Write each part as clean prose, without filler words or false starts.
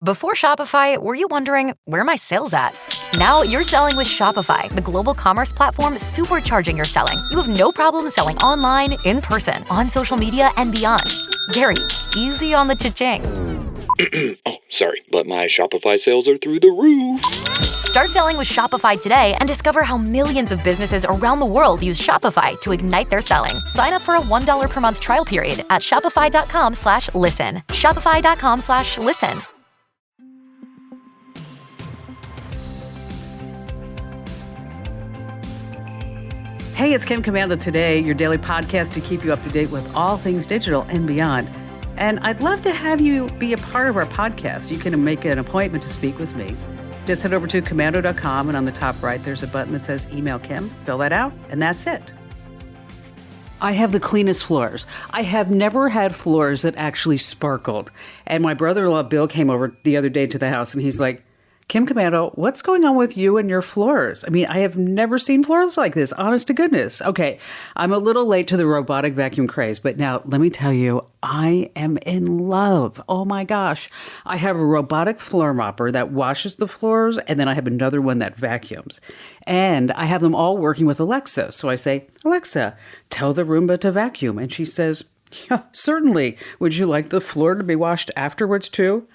Before Shopify, were you wondering, where are my sales at? Now you're selling with Shopify, the global commerce platform supercharging your selling. You have no problem selling online, in person, on social media, and beyond. Gary, easy on the cha-ching. Oh, sorry, but my Shopify sales are through the roof. Start selling with Shopify today and discover how millions of businesses around the world use Shopify to ignite their selling. Sign up for a $1 per month trial period at shopify.com/listen. Shopify.com/listen. Hey, it's Kim Komando today, your daily podcast to keep you up to date with all things digital and beyond. And I'd love to have you be a part of our podcast. You can make an appointment to speak with me. Just head over to Komando.com, and on the top right, there's a button that says Email Kim. Fill that out, and that's it. I have the cleanest floors. I have never had floors that actually sparkled. And my brother-in-law, Bill, came over the other day to the house, and he's like, Kim Komando, what's going on with you and your floors? I mean, I have never seen floors like this, honest to goodness. Okay, I'm a little late to the robotic vacuum craze, but now let me tell you, I am in love. Oh my gosh. I have a robotic floor mopper that washes the floors, and then I have another one that vacuums. And I have them all working with Alexa. So I say, Alexa, tell the Roomba to vacuum. And she says, yeah, certainly. Would you like the floor to be washed afterwards too?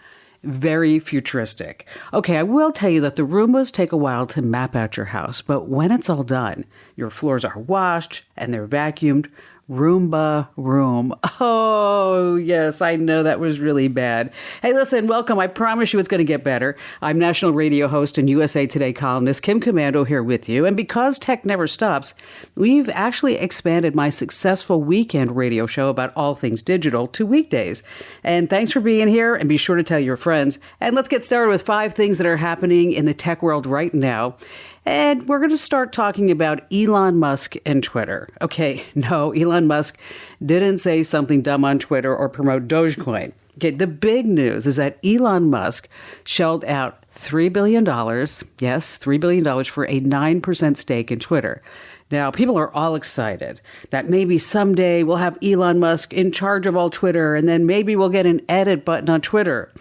Very futuristic. Okay, I will tell you that the Roombas take a while to map out your house, but when it's all done, your floors are washed and they're vacuumed. Roomba room. Oh, yes, I know that was really bad. Hey, listen, welcome. I promise you it's going to get better. I'm national radio host and USA Today columnist Kim Komando here with you. And because tech never stops, we've actually expanded my successful weekend radio show about all things digital to weekdays. And thanks for being here, and be sure to tell your friends. And let's get started with 5 things that are happening in the tech world right now. And we're going to start talking about Elon Musk and Twitter. Okay, no, Elon Musk didn't say something dumb on Twitter or promote Dogecoin. Okay, the big news is that Elon Musk shelled out $3 billion, yes, $3 billion for a 9% stake in Twitter. Now, people are all excited that maybe someday we'll have Elon Musk in charge of all Twitter, and then maybe we'll get an edit button on Twitter.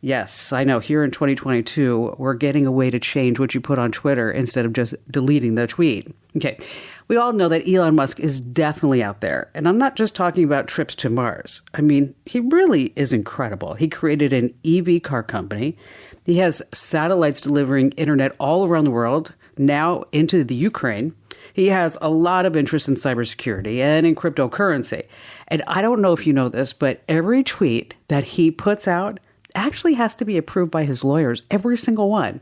Yes, I know. Here in 2022, we're getting a way to change what you put on Twitter instead of just deleting the tweet. Okay, we all know that Elon Musk is definitely out there. And I'm not just talking about trips to Mars. I mean, he really is incredible. He created an EV car company. He has satellites delivering internet all around the world, now into the Ukraine. He has a lot of interest in cybersecurity and in cryptocurrency. And I don't know if you know this, but every tweet that he puts out actually has to be approved by his lawyers, every single one.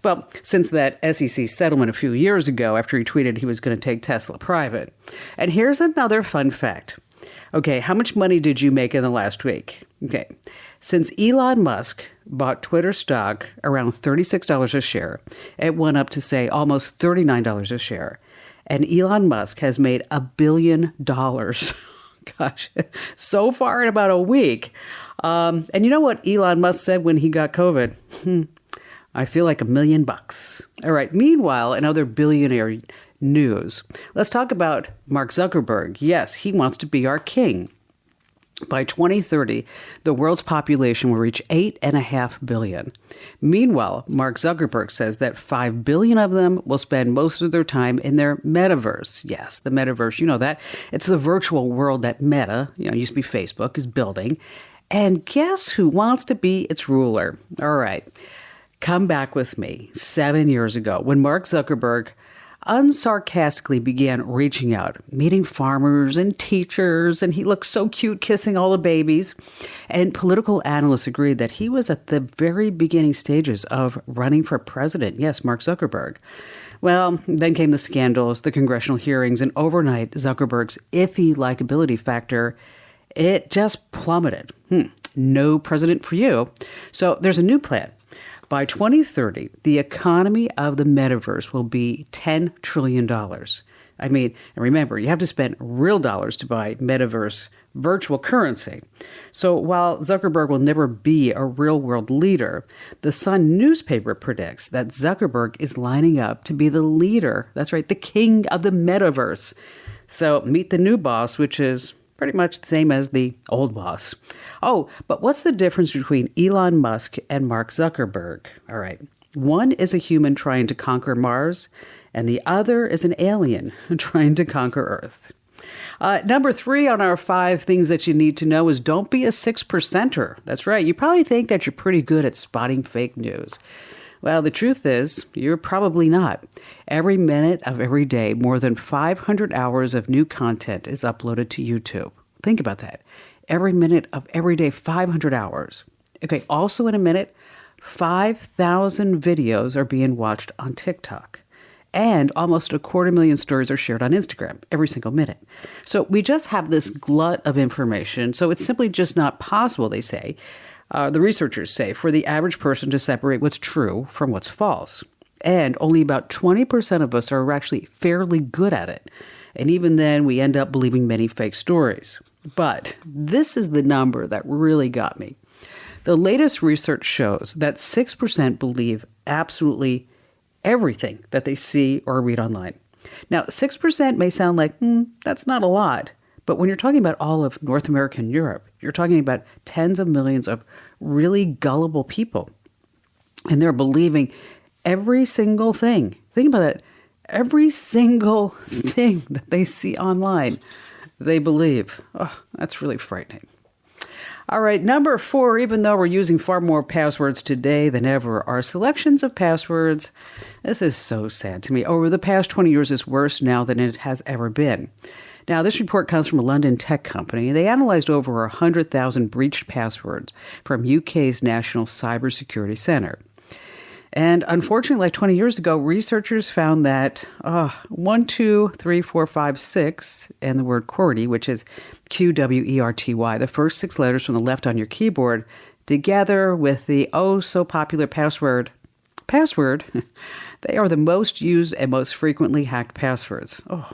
Well, since that SEC settlement a few years ago after he tweeted he was going to take Tesla private. And here's another fun fact. Okay, how much money did you make in the last week? Okay, since Elon Musk bought Twitter stock around $36 a share, it went up to, say, almost $39 a share. And Elon Musk has made $1 billion. Gosh, so far in about a week. And you know what Elon Musk said when he got COVID? I feel like $1 million. All right. Meanwhile, in other billionaire news, let's talk about Mark Zuckerberg. Yes, he wants to be our king. By 2030, the world's population will reach 8.5 billion. Meanwhile, Mark Zuckerberg says that 5 billion of them will spend most of their time in their metaverse. Yes, the metaverse, you know that. It's the virtual world that Meta, used to be Facebook, is building. And guess who wants to be its ruler? All right. Come back with me 7 years ago when Mark Zuckerberg unsarcastically began reaching out, meeting farmers and teachers, and he looked so cute kissing all the babies. And political analysts agreed that he was at the very beginning stages of running for president. Yes, Mark Zuckerberg. Well, then came the scandals, the congressional hearings, and overnight, Zuckerberg's iffy likability factor, it just plummeted. No president for you. So there's a new plan. By 2030, the economy of the metaverse will be $10 trillion. I mean, and remember, you have to spend real dollars to buy metaverse virtual currency. So while Zuckerberg will never be a real-world leader, the Sun newspaper predicts that Zuckerberg is lining up to be the leader, that's right, the king of the metaverse. So meet the new boss, which is Pretty much the same as the old boss. Oh, but what's the difference between Elon Musk and Mark Zuckerberg? All right. One is a human trying to conquer Mars, and the other is an alien trying to conquer Earth. Number 3 on our 5 things that you need to know is don't be a 6%er. That's right. You probably think that you're pretty good at spotting fake news. Well, the truth is, you're probably not. Every minute of every day, more than 500 hours of new content is uploaded to YouTube. Think about that. Every minute of every day, 500 hours. Okay, also in a minute, 5,000 videos are being watched on TikTok. And almost 250,000 stories are shared on Instagram every single minute. So we just have this glut of information. So it's simply just not possible, they say, the researchers say, for the average person to separate what's true from what's false. And only about 20% of us are actually fairly good at it. And even then, we end up believing many fake stories. But this is the number that really got me. The latest research shows that 6% believe absolutely everything that they see or read online. Now, 6% may sound like, that's not a lot. But when you're talking about all of North America and Europe, you're talking about tens of millions of really gullible people. And they're believing every single thing. Think about it. Every single thing that they see online, they believe. Oh, that's really frightening. All right, number 4, even though we're using far more passwords today than ever, our selections of passwords, this is so sad to me. Over the past 20 years, it's worse now than it has ever been. Now, this report comes from a London tech company. They analyzed over 100,000 breached passwords from UK's National Cybersecurity Center. And unfortunately, like 20 years ago, researchers found that 1, 2, 3, 4, 5, 6, and the word QWERTY, which is QWERTY, the first 6 letters from the left on your keyboard, together with the oh-so-popular password, they are the most used and most frequently hacked passwords. Oh.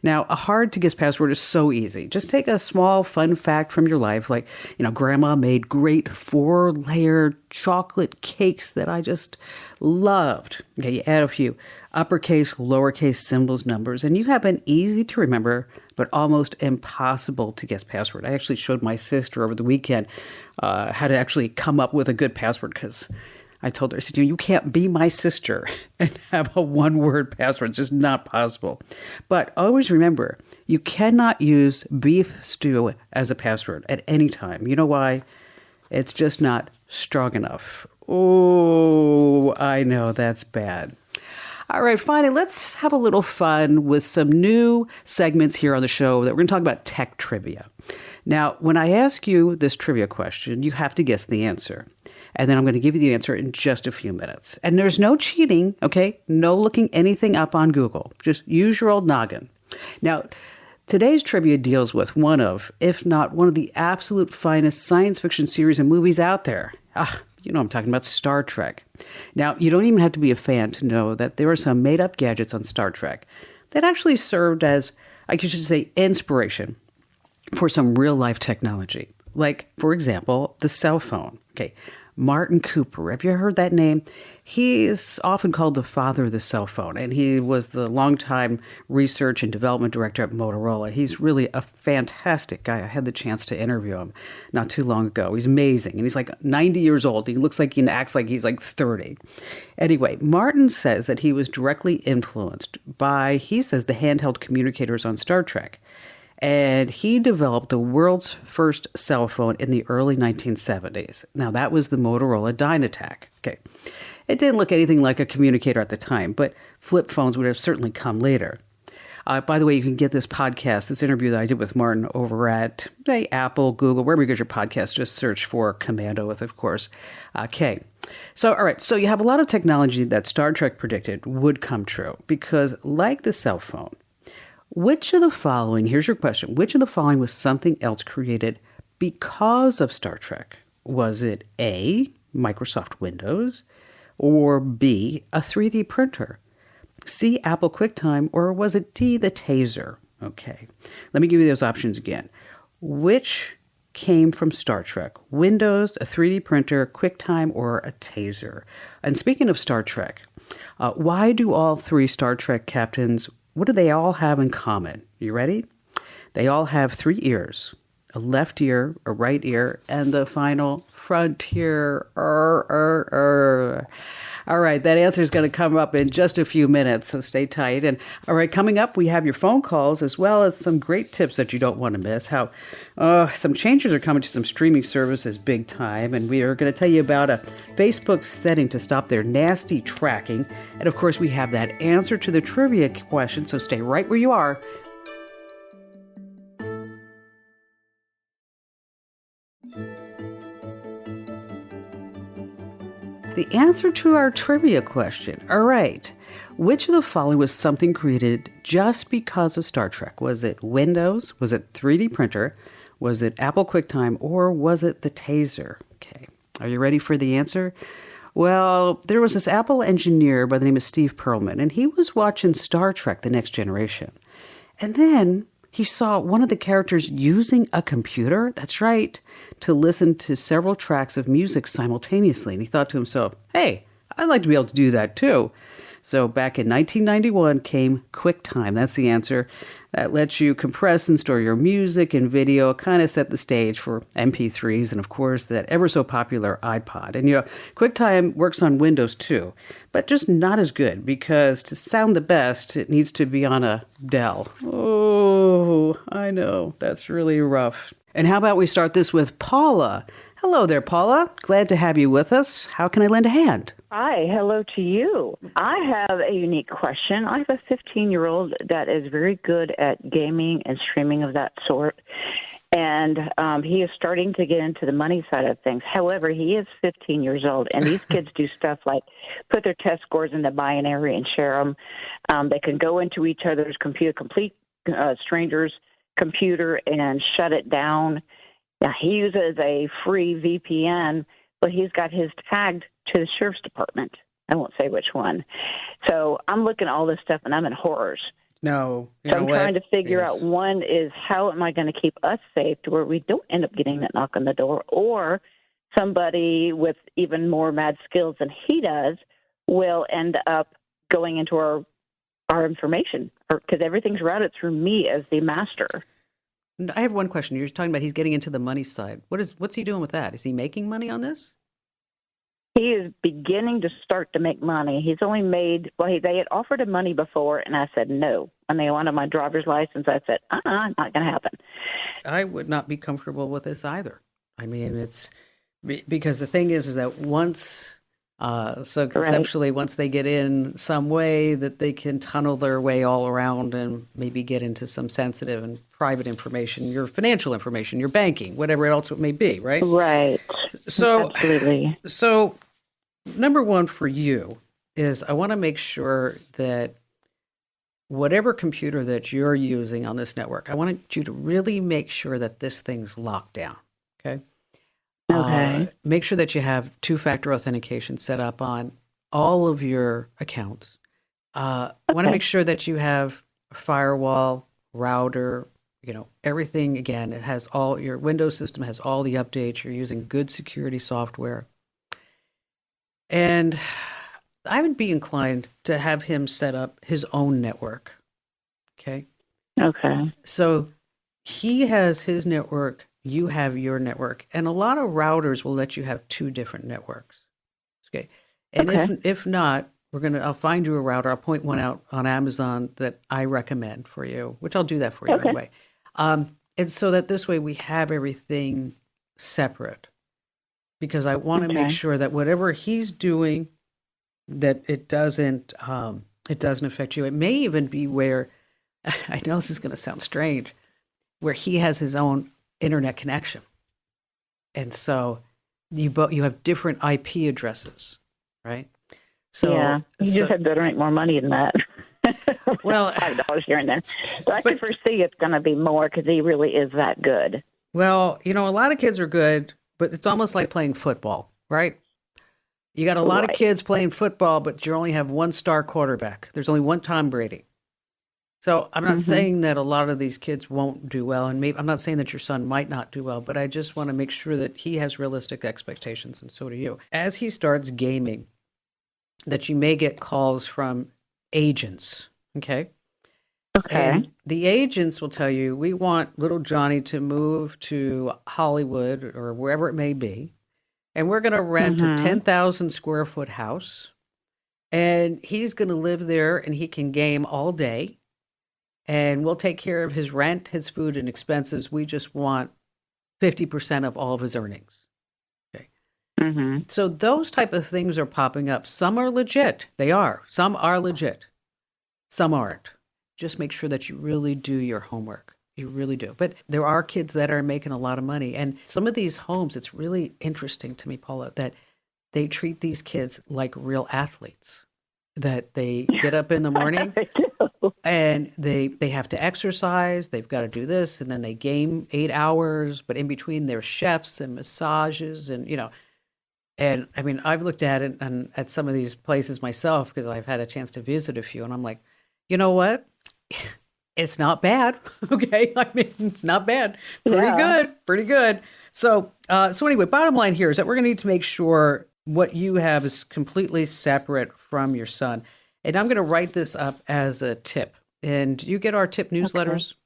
Now, a hard-to-guess password is so easy. Just take a small fun fact from your life, like, Grandma made great 4-layer chocolate cakes that I just loved. Okay, you add a few uppercase, lowercase symbols, numbers, and you have an easy-to-remember but almost impossible to guess password. I actually showed my sister over the weekend how to actually come up with a good password because I told her, I said, you can't be my sister and have a 1-word password. It's just not possible. But always remember, you cannot use beef stew as a password at any time. You know why? It's just not strong enough. Oh, I know, that's bad. All right, finally, let's have a little fun with some new segments here on the show that we're going to talk about tech trivia. Now, when I ask you this trivia question, you have to guess the answer. And then I'm going to give you the answer in just a few minutes. And there's no cheating, okay? No looking anything up on Google. Just use your old noggin. Now, today's trivia deals with one of, if not one of the absolute finest science fiction series and movies out there. I'm talking about Star Trek. Now, you don't even have to be a fan to know that there are some made-up gadgets on Star Trek that actually served as, I should say, inspiration for some real-life technology. Like, for example, the cell phone. Okay, Martin Cooper. Have you heard that name? He is often called the father of the cell phone, and he was the longtime research and development director at Motorola. He's really a fantastic guy. I had the chance to interview him not too long ago. He's amazing, and he's like 90 years old. He looks like and acts like he's like 30. Anyway, Martin says that he was directly influenced by, he says, the handheld communicators on Star Trek. And he developed the world's first cell phone in the early 1970s. Now, that was the Motorola Dynatac. Okay. It didn't look anything like a communicator at the time, but flip phones would have certainly come later. By the way, you can get this podcast, this interview that I did with Martin over at, say, Apple, Google, wherever you get your podcast. Just search for Komando with, of course, K. So, all right. So you have a lot of technology that Star Trek predicted would come true because, like the cell phone, which of the following, here's your question, which of the following was something else created because of Star Trek? Was it A, Microsoft Windows, or B, a 3D printer, C, Apple QuickTime, or was it D, the taser? Okay, let me give you those options again. Which came from Star Trek? Windows, a 3D printer, QuickTime, or a taser? And speaking of Star Trek, why do all 3 Star Trek captains, what do they all have in common? You ready? They all have 3 ears, a left ear, a right ear, and the final frontier. All right, that answer is going to come up in just a few minutes, so stay tight. And all right, coming up, we have your phone calls as well as some great tips that you don't want to miss. How some changes are coming to some streaming services big time, and we are going to tell you about a Facebook setting to stop their nasty tracking. And of course, we have that answer to the trivia question, so stay right where you are. The answer to our trivia question. All right. Which of the following was something created just because of Star Trek? Was it Windows? Was it 3D printer? Was it Apple QuickTime? Or was it the taser? Okay. Are you ready for the answer? Well, there was this Apple engineer by the name of Steve Perlman, and he was watching Star Trek: The Next Generation. And then he saw one of the characters using a computer, that's right, to listen to several tracks of music simultaneously. And he thought to himself, hey, I'd like to be able to do that too. So back in 1991 came QuickTime. That's the answer. That lets you compress and store your music and video, kind of set the stage for MP3s and, of course, that ever so popular iPod. And, QuickTime works on Windows too, but just not as good because to sound the best, it needs to be on a Dell. Oh, I know. That's really rough. And how about we start this with Paula? Hello there, Paula. Glad to have you with us. How can I lend a hand? Hi, hello to you. I have a unique question. I have a 15-year-old that is very good at gaming and streaming of that sort, and he is starting to get into the money side of things. However, he is 15 years old, and these kids do stuff like put their test scores into binary and share them. They can go into each other's strangers' computer and shut it down. Now, he uses a free VPN, but he's got his tagged to the sheriff's department. I won't say which one. So I'm looking at all this stuff, and I'm in horrors. No. So I'm trying to figure out, one is how am I going to keep us safe to where we don't end up getting that knock on the door, or somebody with even more mad skills than he does will end up going into our information, because everything's routed through me as the master. I have one question. You're talking about he's getting into the money side. What's he doing with that? Is he making money on this? He is beginning to start to make money. He's only made, they had offered him money before, and I said no. When they wanted my driver's license, I said, not going to happen. I would not be comfortable with this either. I mean, it's because the thing is that once, so conceptually, once they get in some way that they can tunnel their way all around and maybe get into some sensitive and private information, your financial information, your banking, whatever else it may be, right? Right. So, absolutely. So, number one for you is I want to make sure that whatever computer that you're using on this network, I want you to really make sure that this thing's locked down, okay? Okay. Make sure that you have two-factor authentication set up on all of your accounts. I want to make sure that you have a firewall, router, everything. Again, it has all your Windows system has all the updates. You're using good security software. And I would be inclined to have him set up his own network. Okay. Okay. So he has his network. You have your network, and a lot of routers will let you have two different networks. Okay. And if not, I'll find you a router. I'll point one out on Amazon that I recommend for you, which I'll do that for you anyway. And so that this way we have everything separate, because I want to make sure that whatever he's doing, that it doesn't affect you. It may even be where, I know this is going to sound strange, where he has his own internet connection. And so you have different IP addresses, right? So yeah, you just had better make more money than that. Well, $5 here and there. But I can foresee it's going to be more because he really is that good. Well, a lot of kids are good, but it's almost like playing football, right? You got a lot of kids playing football, but you only have one star quarterback. There's only one Tom Brady. So I'm not saying that a lot of these kids won't do well, and maybe I'm not saying that your son might not do well, but I just want to make sure that he has realistic expectations, and so do you. As he starts gaming, that you may get calls from agents, okay? Okay. And the agents will tell you, we want little Johnny to move to Hollywood or wherever it may be. And we're going to rent a 10,000 square foot house. And he's going to live there and he can game all day. And we'll take care of his rent, his food, and expenses. We just want 50% of all of his earnings. Okay. So those type of things are popping up. Some are legit. They are. Some are legit. Some aren't. Just make sure that you really do your homework. You really do. But there are kids that are making a lot of money. And some of these homes, it's really interesting to me, Paula, that they treat these kids like real athletes. That they get up in the morning and they have to exercise. They've got to do this. And then they game 8 hours. But in between, there's chefs and massages and, And I mean, I've looked at it and at some of these places myself because I've had a chance to visit a few. And I'm like, you know what? It's not bad. Okay. I mean, it's not bad. Pretty good. So anyway, bottom line here is that we're going to need to make sure what you have is completely separate from your son. And I'm going to write this up as a tip. And do you get our tip newsletters? Okay.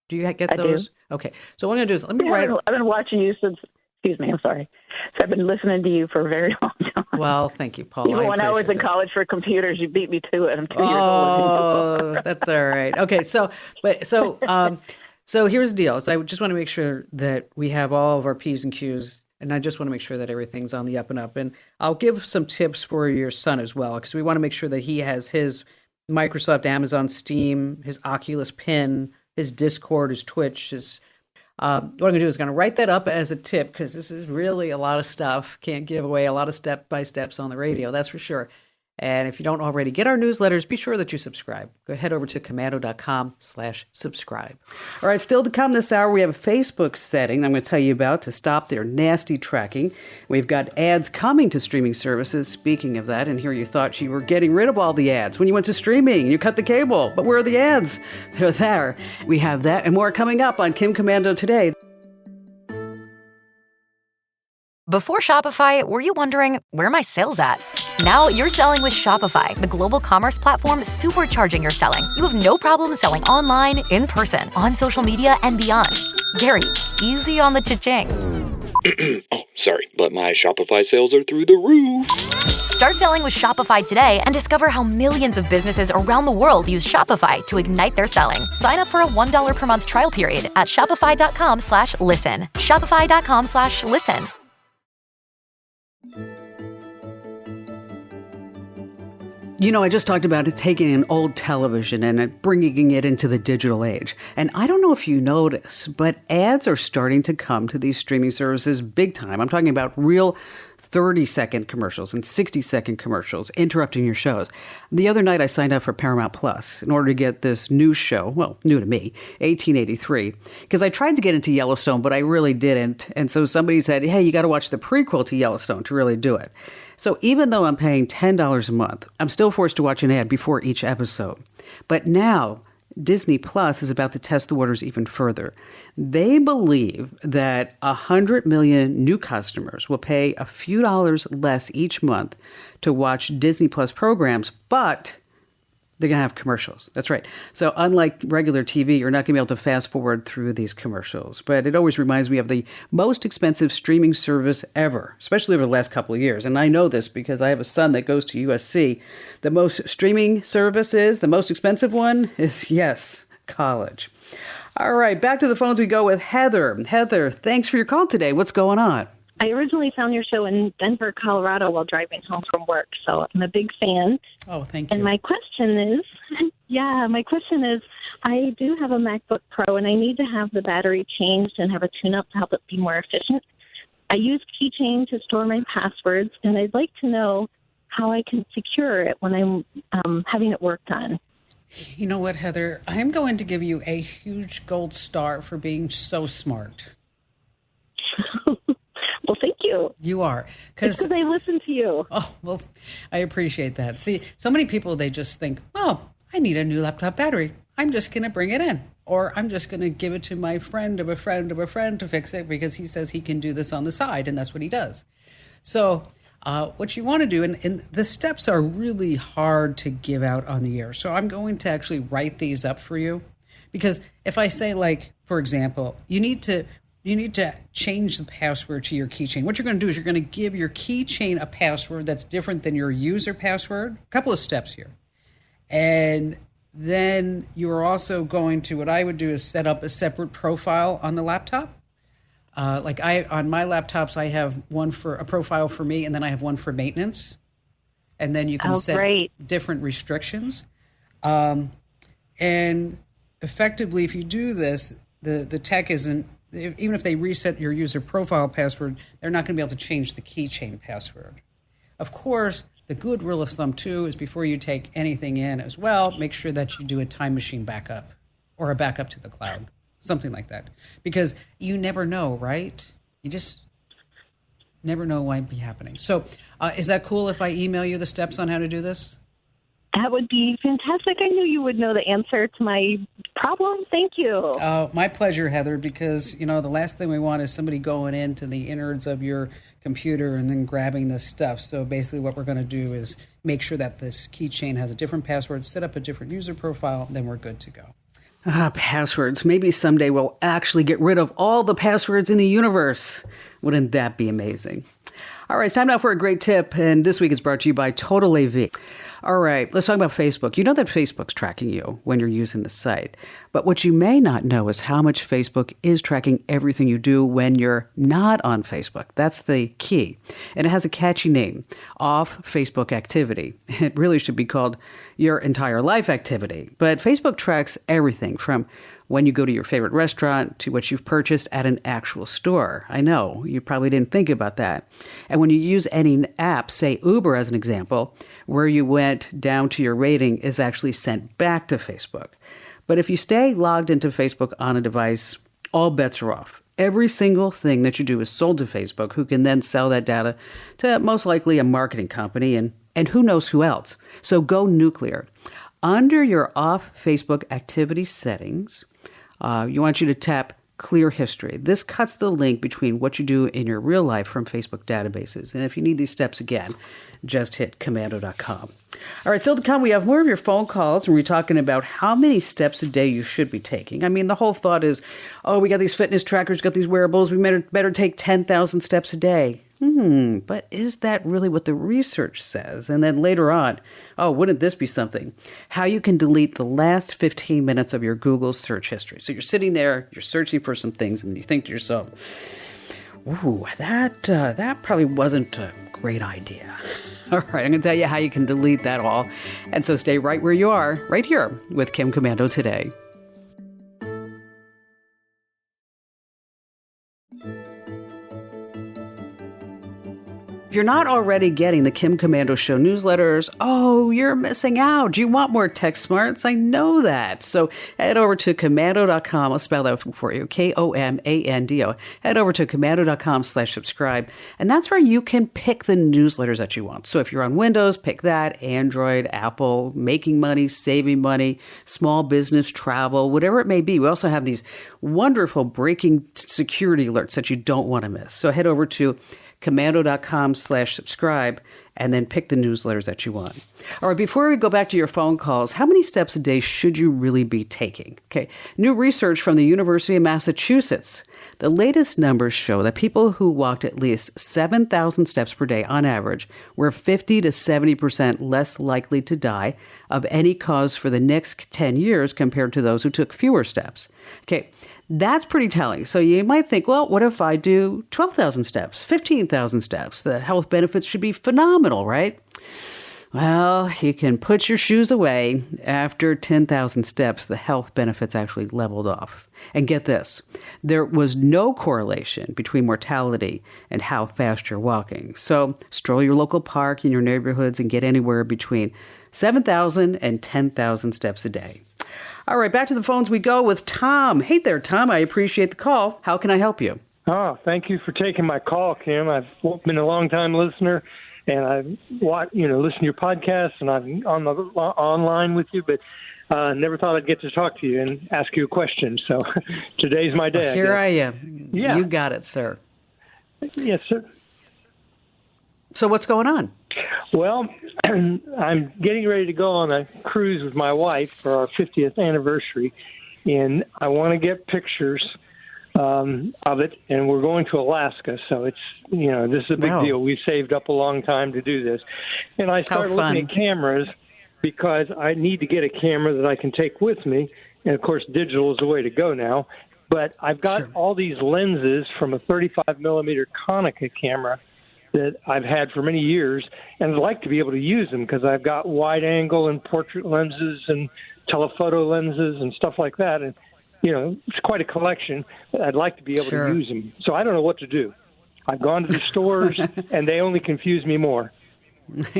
Do you get those? Do. Okay. So what I'm going to do is let me write. I've been watching you since, excuse me, I'm sorry. So I've been listening to you for a very long time. Well, thank you, Paul. Even when I was in college for computers, you beat me to it. I'm 2 years old. Oh, that's all right. Okay, so here's the deal. So I just want to make sure that we have all of our P's and Q's, and I just want to make sure that everything's on the up and up. And I'll give some tips for your son as well, because we want to make sure that he has his Microsoft, Amazon, Steam, his Oculus Pin, his Discord, his Twitch, his what I'm going to do is going to write that up as a tip because this is really a lot of stuff. Can't give away a lot of step-by-steps on the radio, that's for sure. And if you don't already get our newsletters, be sure that you subscribe. Go head over to komando.com/subscribe. All right, still to come this hour, we have a Facebook setting I'm going to tell you about to stop their nasty tracking. We've got ads coming to streaming services. Speaking of that, and here you thought you were getting rid of all the ads when you went to streaming. You cut the cable, but where are the ads? They're there. We have that and more coming up on Kim Komando Today. Before Shopify, were you wondering, where are my sales at? Now you're selling with Shopify, the global commerce platform supercharging your selling. You have no problem selling online, in person, on social media, and beyond. Gary, easy on the cha-ching. Oh, sorry, but my Shopify sales are through the roof. Start selling with Shopify today and discover how millions of businesses around the world use Shopify to ignite their selling. Sign up for a $1 per month trial period at shopify.com/listen. Shopify.com/listen. You know, I just talked about taking an old television and bringing it into the digital age. And I don't know if you notice, but ads are starting to come to these streaming services big time. I'm talking about real 30-second commercials and 60-second commercials interrupting your shows. The other night I signed up for Paramount Plus in order to get this new show, well, new to me, 1883, because I tried to get into Yellowstone, but I really didn't. And so somebody said, hey, you got to watch the prequel to Yellowstone to really do it. So even though I'm paying $10 a month, I'm still forced to watch an ad before each episode. But now Disney Plus is about to test the waters even further. They believe that 100 million new customers will pay a few dollars less each month to watch Disney Plus programs, but they're going to have commercials. That's right. So unlike regular TV, you're not going to be able to fast forward through these commercials. But it always reminds me of the most expensive streaming service ever, especially over the last couple of years. And I know this because I have a son that goes to USC. The most streaming services, the most expensive one is, yes, college. All right, back to the phones we go with Heather. Heather, thanks for your call today. What's going on? I originally found your show in Denver, Colorado while driving home from work, so I'm a big fan. Oh, thank you. And my question is, I do have a MacBook Pro, and I need to have the battery changed and have a tune-up to help it be more efficient. I use Keychain to store my passwords, and I'd like to know how I can secure it when I'm having it worked on. You know what, Heather? I'm going to give you a huge gold star for being so smart. Well, thank you. You are. Because I listen to you. Oh, well, I appreciate that. See, so many people, they just think, oh, I need a new laptop battery. I'm just going to bring it in. Or I'm just going to give it to my friend of a friend of a friend to fix it because he says he can do this on the side, and that's what he does. So what you want to do, and the steps are really hard to give out on the air. So I'm going to actually write these up for you Because if I say, like, for example, you need to change the password to your keychain. What you're going to do is you're going to give your keychain a password that's different than your user password. A couple of steps here. And then you're also going to, what I would do is set up a separate profile on the laptop. On my laptops, I have one for a profile for me, and then I have one for maintenance. And then you can set different restrictions. And effectively, if you do this, the tech isn't, even if they reset your user profile password, they're not going to be able to change the keychain password. Of course, the good rule of thumb, too, is before you take anything in as well, make sure that you do a time machine backup or a backup to the cloud, something like that. Because you never know, right? You just never know what might be happening. So is that cool if I email you the steps on how to do this? That would be fantastic. I knew you would know the answer to my problem. Thank you. Oh, my pleasure, Heather, because, the last thing we want is somebody going into the innards of your computer and then grabbing this stuff. So basically what we're going to do is make sure that this keychain has a different password, set up a different user profile, then we're good to go. Passwords. Maybe someday we'll actually get rid of all the passwords in the universe. Wouldn't that be amazing? All right, it's time now for a great tip, and this week it's brought to you by Total AV. All right, let's talk about Facebook. You know that Facebook's tracking you when you're using the site. But what you may not know is how much Facebook is tracking everything you do when you're not on Facebook. That's the key. And it has a catchy name, Off Facebook Activity. It really should be called Your Entire Life Activity. But Facebook tracks everything from when you go to your favorite restaurant to what you've purchased at an actual store. I know, you probably didn't think about that. And when you use any app, say Uber as an example, where you went down to your rating is actually sent back to Facebook. But if you stay logged into Facebook on a device, all bets are off. Every single thing that you do is sold to Facebook, who can then sell that data to most likely a marketing company and who knows who else. So go nuclear. Under your Off Facebook Activity settings, you want you to tap Clear History. This cuts the link between what you do in your real life from Facebook databases. And if you need these steps again, just hit Komando.com. All right, still to come, we have more of your phone calls, and we're talking about how many steps a day you should be taking. I mean, the whole thought is, we got these fitness trackers, got these wearables, we better take 10,000 steps a day. But is that really what the research says? And then later on, wouldn't this be something? How you can delete the last 15 minutes of your Google search history. So you're sitting there, you're searching for some things, and you think to yourself, ooh, that probably wasn't a great idea. All right, I'm going to tell you how you can delete that all. And so stay right where you are, right here with Kim Komando today. If you're not already getting the Kim Komando Show newsletters, you're missing out. You want more tech smarts? I know that. So head over to Komando.com. I'll spell that for you. Komando. Head over to Komando.com/subscribe. And that's where you can pick the newsletters that you want. So if you're on Windows, pick that. Android, Apple, making money, saving money, small business, travel, whatever it may be. We also have these wonderful breaking security alerts that you don't want to miss. So head over to Komando.com/subscribe and then pick the newsletters that you want. All right, before we go back to your phone calls, how many steps a day should you really be taking? Okay, new research from the University of Massachusetts. The latest numbers show that people who walked at least 7,000 steps per day on average were 50 to 70% less likely to die of any cause for the next 10 years compared to those who took fewer steps. Okay, that's pretty telling. So you might think, well, what if I do 12,000 steps, 15,000 steps? The health benefits should be phenomenal, right? Well, you can put your shoes away. After 10,000 steps, the health benefits actually leveled off. And get this, there was no correlation between mortality and how fast you're walking. So stroll your local park in your neighborhoods and get anywhere between 7,000 and 10,000 steps a day. All right, back to the phones we go with Tom. Hey there, Tom. I appreciate the call. How can I help you? Oh, thank you for taking my call, Kim. I've been a long-time listener, and I've listened to your podcast, and I'm online with you, but never thought I'd get to talk to you and ask you a question. So today's my day. Here I am. Yeah. You got it, sir. Yes, sir. So what's going on? Well, I'm getting ready to go on a cruise with my wife for our 50th anniversary, and I want to get pictures of it, and we're going to Alaska, so it's, this is a big deal. We saved up a long time to do this. And I started looking at cameras because I need to get a camera that I can take with me, and of course digital is the way to go now. But I've got all these lenses from a 35-millimeter Konica camera that I've had for many years, and I'd like to be able to use them because I've got wide-angle and portrait lenses and telephoto lenses and stuff like that, and it's quite a collection. I'd like to be able to use them. So I don't know what to do. I've gone to the stores, and they only confuse me more.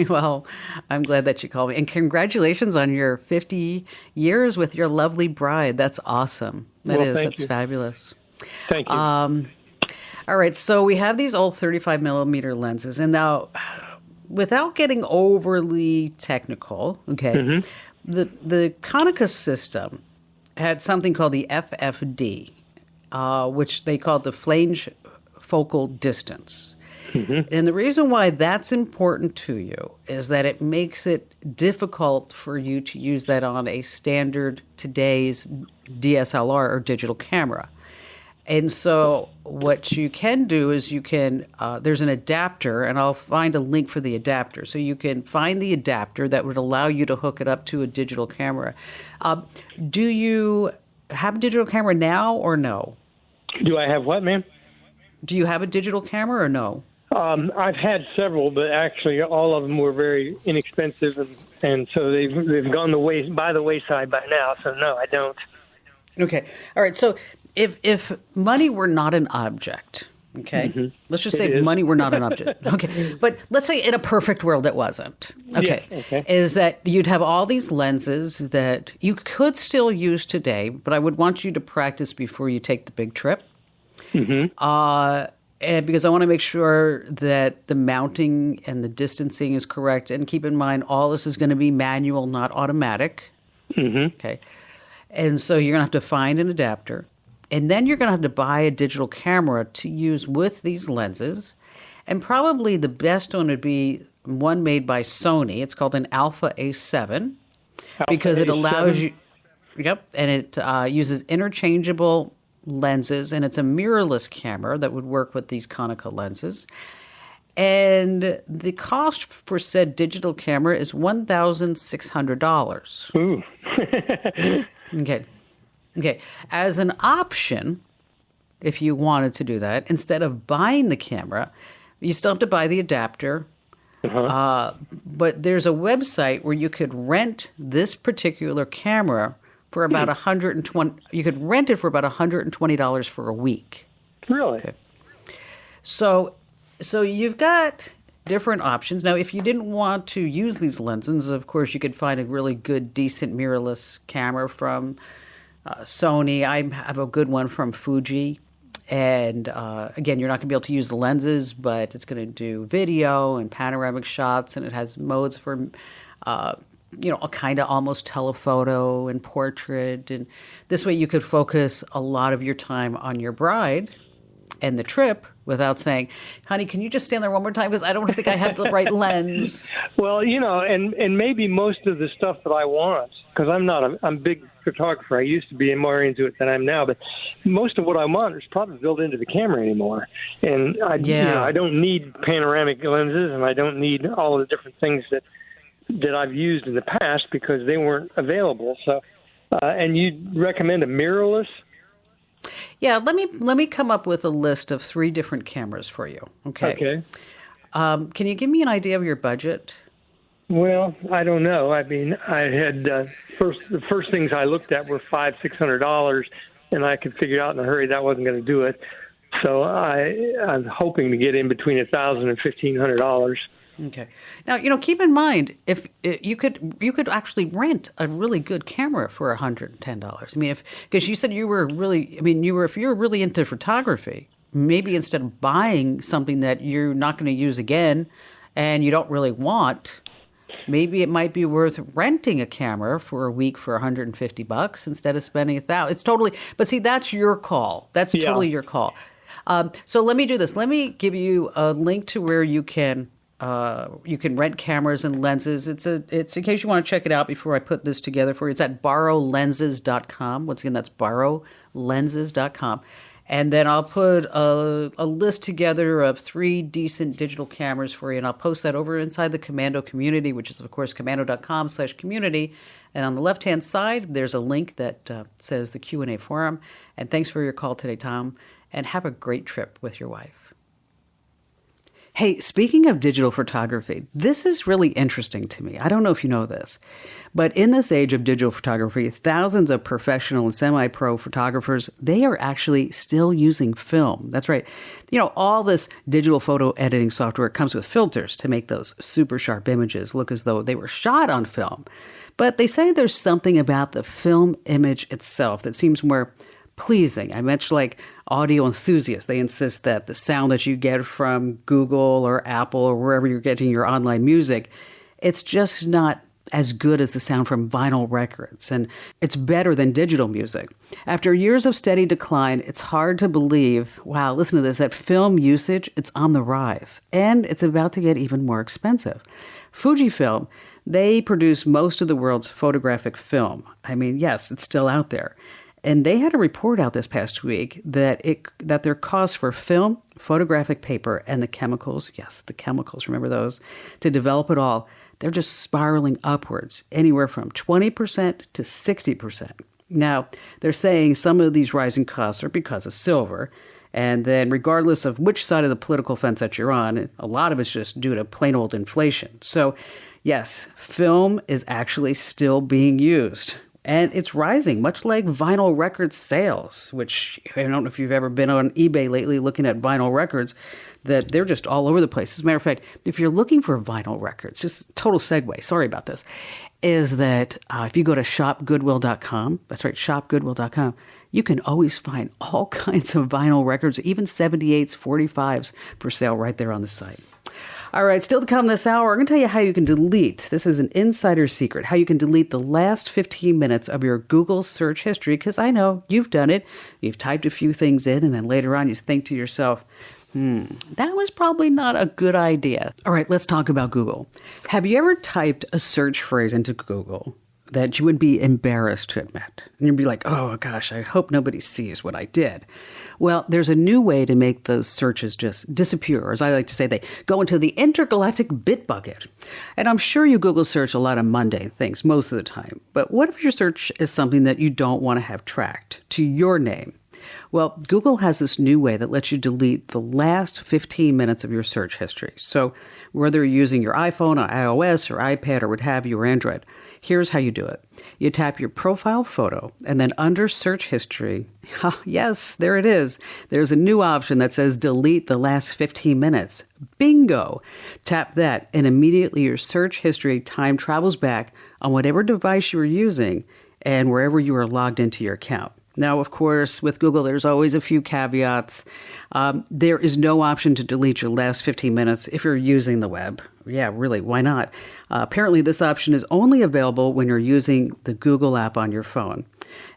Well, I'm glad that you called me. And congratulations on your 50 years with your lovely bride. That's awesome. That's fabulous. Thank you. All right, so we have these old 35-millimeter lenses. And now, without getting overly technical, okay, the Konica system had something called the FFD, which they called the flange focal distance. And the reason why that's important to you is that it makes it difficult for you to use that on a standard today's DSLR or digital camera. And so what you can do is there's an adapter, and I'll find a link for the adapter. So you can find the adapter that would allow you to hook it up to a digital camera. Do you have a digital camera now or no? Do I have what, ma'am? Do you have a digital camera or no? I've had several, but actually all of them were very inexpensive, and so they've gone by the wayside by now. So no, I don't. Okay. All right. So if money were not an object, okay, let's just say money were not an object. Okay. But let's say in a perfect world it wasn't. Okay. Yeah, okay. Is that you'd have all these lenses that you could still use today, but I would want you to practice before you take the big trip. And because I want to make sure that the mounting and the distancing is correct. And keep in mind, all this is going to be manual, not automatic. Okay. And so you're going to have to find an adapter. And then you're going to have to buy a digital camera to use with these lenses. And probably the best one would be one made by Sony. It's called an Alpha A7 because it allows you, and it uses interchangeable lenses, and it's a mirrorless camera that would work with these Konica lenses. And the cost for said digital camera is $1,600. Ooh. Okay. As an option, if you wanted to do that, instead of buying the camera, you still have to buy the adapter. But there's a website where you could rent this particular camera for about $120. You could rent it for about $120 for a week. Really? Okay. So you've got different options. Now, if you didn't want to use these lenses, of course, you could find a really good, decent mirrorless camera from Sony. I have a good one from Fuji. And again, you're not going to be able to use the lenses, but it's going to do video and panoramic shots, and it has modes for a kind of almost telephoto and portrait. And this way you could focus a lot of your time on your bride and the trip without saying, honey, can you just stand there one more time? Because I don't think I have the right lens. Well, and maybe most of the stuff that I want, because I'm a big photographer. I used to be more into it than I am now, but most of what I want is probably built into the camera anymore. And I don't need panoramic lenses, and I don't need all of the different things that I've used in the past because they weren't available. So, and you'd recommend a mirrorless? Yeah, let me come up with a list of 3 different cameras for you. Okay. Can you give me an idea of your budget? Well, I don't know. I mean, I had the first things I looked at were $500-$600, and I could figure out in a hurry that wasn't going to do it. So I'm hoping to get in between $1,000 and $1,500. Okay. Now, keep in mind, if you could actually rent a really good camera for $110. I mean, because you said if you were really into photography, maybe instead of buying something that you're not going to use again and you don't really want, maybe it might be worth renting a camera for a week for $150 instead of spending $1,000. It's totally, but see, that's your call. That's totally your call. So let me do this. Let me give you a link to where you can You can rent cameras and lenses. It's in case you want to check it out before I put this together for you. It's at borrowlenses.com. Once again, that's borrowlenses.com. And then I'll put a list together of 3 decent digital cameras for you, and I'll post that over inside the Komando community, which is, of course, komando.com/community. And on the left-hand side, there's a link that says the Q&A forum. And thanks for your call today, Tom, and have a great trip with your wife. Hey, speaking of digital photography, this is really interesting to me. I don't know if you know this, but in this age of digital photography, thousands of professional and semi-pro photographers, they are actually still using film. That's right. You know, all this digital photo editing software comes with filters to make those super sharp images look as though they were shot on film. But they say there's something about the film image itself that seems more pleasing. I mentioned like audio enthusiasts. They insist that the sound that you get from Google or Apple or wherever you're getting your online music, it's just not as good as the sound from vinyl records. And it's better than digital music. After years of steady decline, it's hard to believe, wow, listen to this, that film usage, it's on the rise. And it's about to get even more expensive. Fujifilm, they produce most of the world's photographic film. I mean, yes, it's still out there. And they had a report out this past week that their costs for film, photographic paper, and the chemicals, yes, the chemicals, remember those, to develop it all, they're just spiraling upwards, anywhere from 20% to 60%. Now, they're saying some of these rising costs are because of silver. And then regardless of which side of the political fence that you're on, a lot of it's just due to plain old inflation. So, yes, film is actually still being used. And it's rising, much like vinyl record sales, which I don't know if you've ever been on eBay lately looking at vinyl records, that they're just all over the place. As a matter of fact, if you're looking for vinyl records, just total segue, sorry about this, is that if you go to shopgoodwill.com, that's right, shopgoodwill.com, you can always find all kinds of vinyl records, even 78s, 45s for sale right there on the site. All right, still to come this hour, I'm going to tell you how you can delete, this is an insider secret, how you can delete the last 15 minutes of your Google search history, because I know you've done it. You've typed a few things in, and then later on you think to yourself, that was probably not a good idea. All right, let's talk about Google. Have you ever typed a search phrase into Google that you would be embarrassed to admit? And you'd be like, oh gosh, I hope nobody sees what I did. Well, there's a new way to make those searches just disappear, or as I like to say, they go into the intergalactic bit bucket. And I'm sure you Google search a lot of mundane things most of the time. But what if your search is something that you don't want to have tracked to your name? Well, Google has this new way that lets you delete the last 15 minutes of your search history. So whether you're using your iPhone or iOS or iPad or what have you or Android, here's how you do it. You tap your profile photo, and then under search history, yes, there it is. There's a new option that says delete the last 15 minutes. Bingo! Tap that, and immediately your search history time travels back on whatever device you were using and wherever you are logged into your account. Now, of course, with Google, there's always a few caveats. There is no option to delete your last 15 minutes if you're using the web. Yeah, really, why not? Apparently, this option is only available when you're using the Google app on your phone.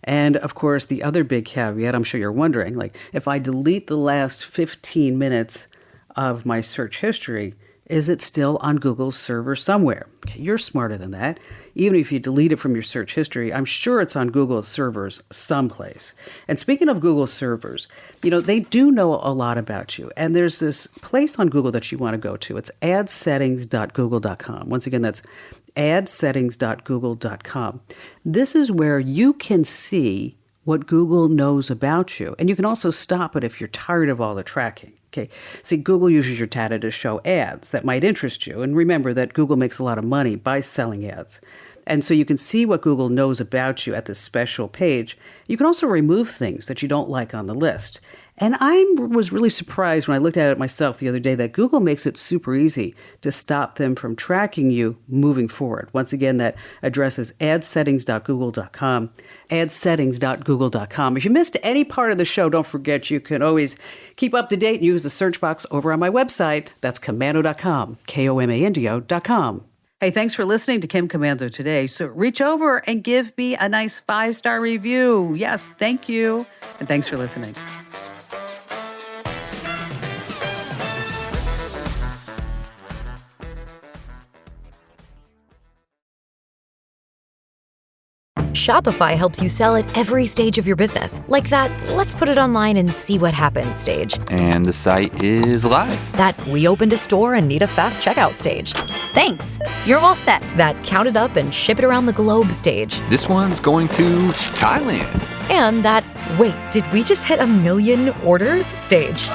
And, of course, the other big caveat, I'm sure you're wondering, like, if I delete the last 15 minutes of my search history, is it still on Google's server somewhere? Okay, you're smarter than that. Even if you delete it from your search history, I'm sure it's on Google's servers someplace. And speaking of Google servers, they do know a lot about you. And there's this place on Google that you want to go to. It's adsettings.google.com. Once again, that's adsettings.google.com. This is where you can see what Google knows about you. And you can also stop it if you're tired of all the tracking. Okay, see, Google uses your data to show ads that might interest you. And remember that Google makes a lot of money by selling ads. And so you can see what Google knows about you at this special page. You can also remove things that you don't like on the list. And I was really surprised when I looked at it myself the other day that Google makes it super easy to stop them from tracking you moving forward. Once again, that address is adsettings.google.com, adsettings.google.com. If you missed any part of the show, don't forget you can always keep up to date and use the search box over on my website. That's komando.com, KOMANDO.com. Hey, thanks for listening to Kim Komando today. So reach over and give me a nice 5-star review. Yes, thank you. And thanks for listening. Shopify helps you sell at every stage of your business, like that "let's put it online and see what happens" stage. And the site is live. That "we opened a store and need a fast checkout" stage. Thanks. You're all set. That "count it up and ship it around the globe" stage. This one's going to Thailand. And that "wait, did we just hit 1 million orders" stage.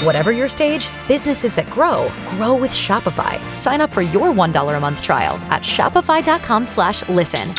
Whatever your stage, businesses that grow with Shopify. Sign up for your $1 a month trial at shopify.com/listen.